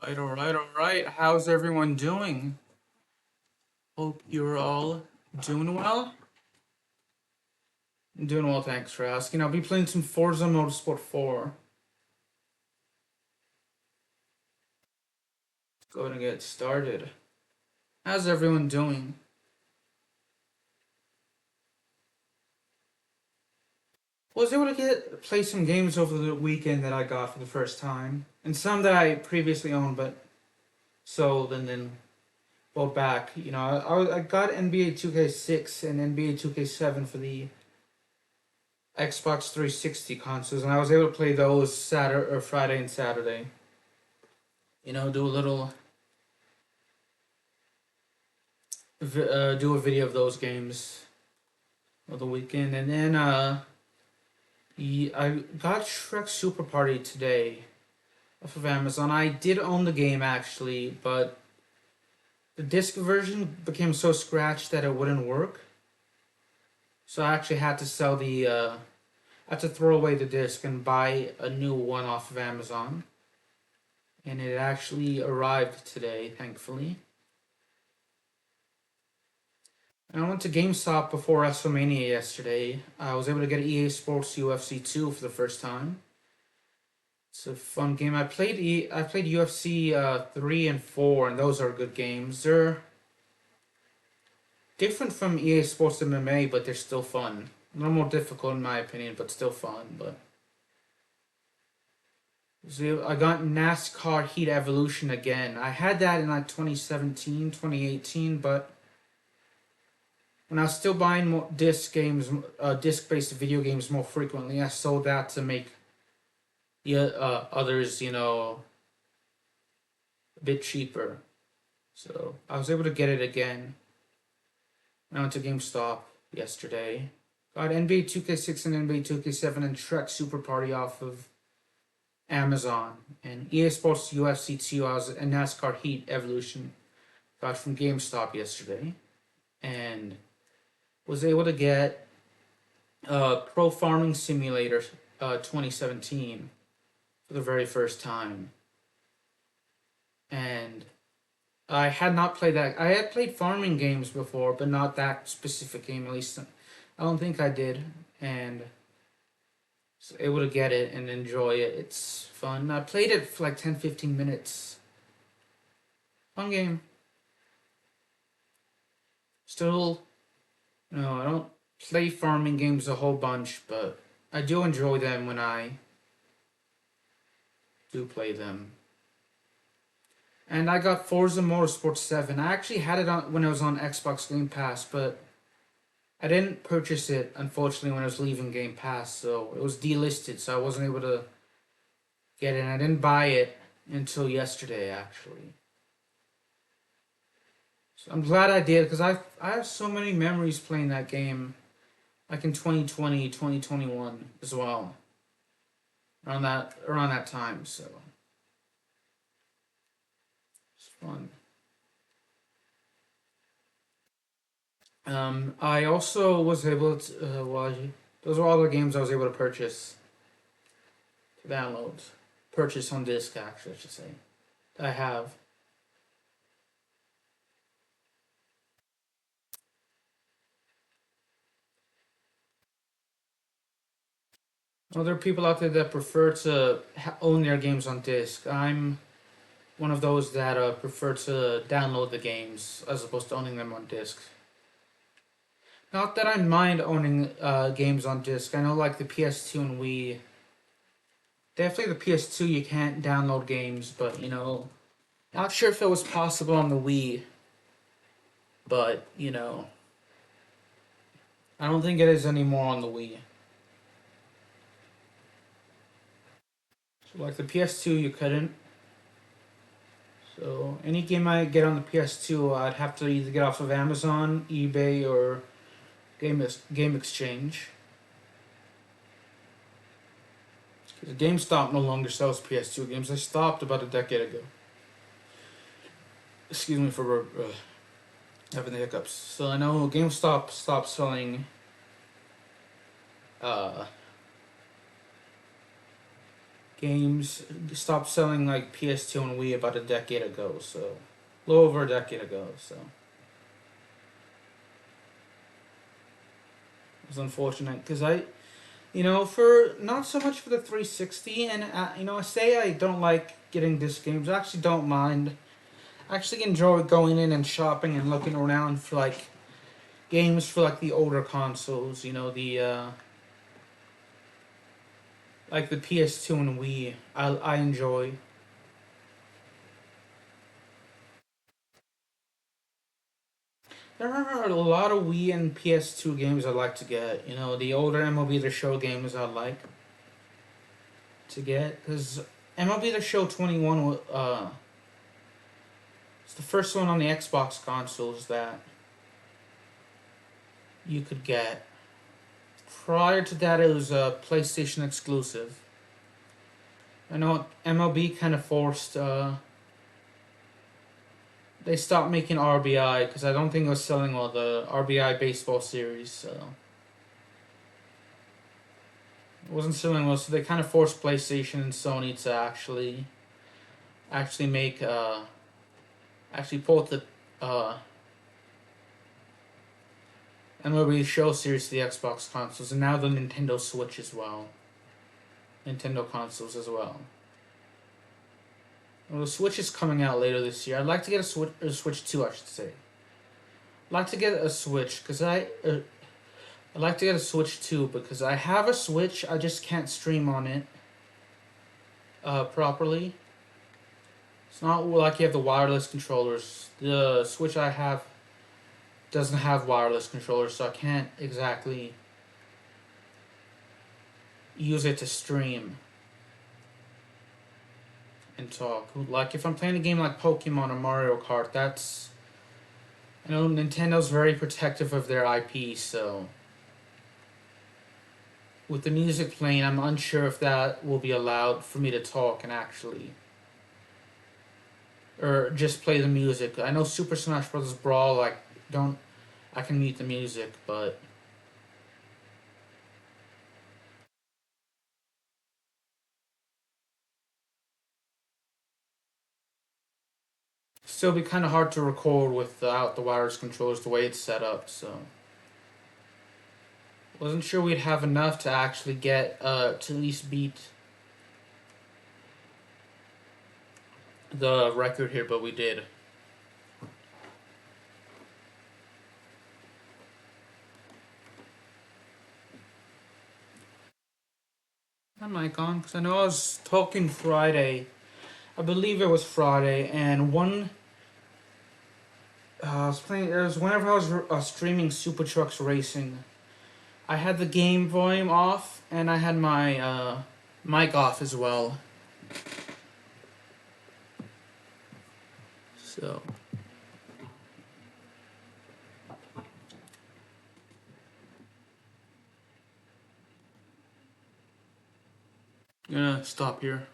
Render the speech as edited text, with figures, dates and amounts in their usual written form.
All right. How's everyone doing? Hope you're all doing well. I'm doing well, thanks for asking. I'll be playing some Forza Motorsport 4. Let's go ahead and get started. How's everyone doing? Was able to play some games over the weekend that I got for the first time, and some that I previously owned but sold and then bought back. I got NBA 2K6 and NBA 2K7 for the Xbox 360 consoles, and I was able to play those Saturday or Friday and Saturday. Do a little, do a video of those games of the weekend, and then I got Shrek Super Party today off of Amazon. I did own the game actually, but the disc version became so scratched that it wouldn't work. So I actually had to sell I had to throw away the disc and buy a new one off of Amazon. And it actually arrived today, thankfully. And I went to GameStop before WrestleMania yesterday. I was able to get EA Sports UFC 2 for the first time. It's a fun game. I played UFC 3 and 4, and those are good games. They're different from EA Sports MMA, but they're still fun. A little more difficult in my opinion, but still fun. But so I got NASCAR Heat Evolution again. I had that in like 2017, 2018, but when I was still buying more disc-based video games more frequently, I sold that to make others, a bit cheaper. So I was able to get it again. I went to GameStop yesterday. Got NBA 2K6 and NBA 2K7 and Shrek Super Party off of Amazon. And EA Sports UFC 2, I was a NASCAR Heat Evolution. Got from GameStop yesterday. And was able to get Pro Farming Simulator 2017 for the very first time. And I had not played that. I had played farming games before, but not that specific game. At least I don't think I did. And was able to get it and enjoy it. It's fun. I played it for like 10-15 minutes. Fun game. Still, I don't play farming games a whole bunch, but I do enjoy them when I do play them. And I got Forza Motorsport 7. I actually had it on when I was on Xbox Game Pass, but I didn't purchase it, unfortunately, when I was leaving Game Pass, so it was delisted, so I wasn't able to get it, and I didn't buy it until yesterday, actually. So I'm glad I did, because I have so many memories playing that game, like in 2020, 2021 as well, around that time, so it's fun. I also was able to, those were all the games I was able to purchase, to download. Purchase on disc, actually, I should say. I have. Well, there are people out there that prefer to own their games on disc. I'm one of those that prefer to download the games as opposed to owning them on disc. Not that I mind owning games on disc. I know, like the PS2 and Wii. Definitely the PS2, you can't download games, but not sure if it was possible on the Wii. But I don't think it is anymore on the Wii. So like the PS2, you couldn't. So any game I get on the PS2, I'd have to either get off of Amazon, eBay, or Game Exchange. Because GameStop no longer sells PS2 games. They stopped about a decade ago. Excuse me for having the hiccups. So I know GameStop stopped selling games stopped selling like PS2 and Wii about a decade ago, so a little over a decade ago, so it was unfortunate because for not so much for the 360, and I say I don't like getting disc games. I actually don't mind. I actually enjoy going in and shopping and looking around for like games for like the older consoles. The like the PS2 and Wii. I enjoy. There are a lot of Wii and PS2 games I'd like to get. The older MLB The Show games I'd like to get because MLB The Show 21 it's the first one on the Xbox consoles that you could get. Prior to that, it was a PlayStation exclusive. I know MLB kind of forced. They stopped making RBI because I don't think it was selling well, the RBI baseball series. So it wasn't selling well, so they kind of forced PlayStation and Sony to actually make actually port the MLB Show series to the Xbox consoles, and now the Nintendo Switch as well. Nintendo consoles as well. Well, the Switch is coming out later this year. I'd like to get a Switch 2, I should say. I'd like to get a Switch because I'd like to get a Switch 2 because I have a Switch, I just can't stream on it properly. It's not like you have the wireless controllers. The Switch I have doesn't have wireless controllers, so I can't exactly use it to stream and talk. Like if I'm playing a game like Pokemon or Mario Kart, Nintendo's very protective of their IP, so with the music playing, I'm unsure if that will be allowed for me to talk and actually or just play the music. I know Super Smash Bros. Brawl, I can mute the music, but still be kind of hard to record without the wireless controllers the way it's set up, so wasn't sure we'd have enough to actually get to at least beat the record here, but we did. My mic on because I know I was talking Friday. I believe it was Friday, and I was playing. It was whenever I was streaming Super Trucks Racing. I had the game volume off, and I had my mic off as well. So. I'm gonna stop here.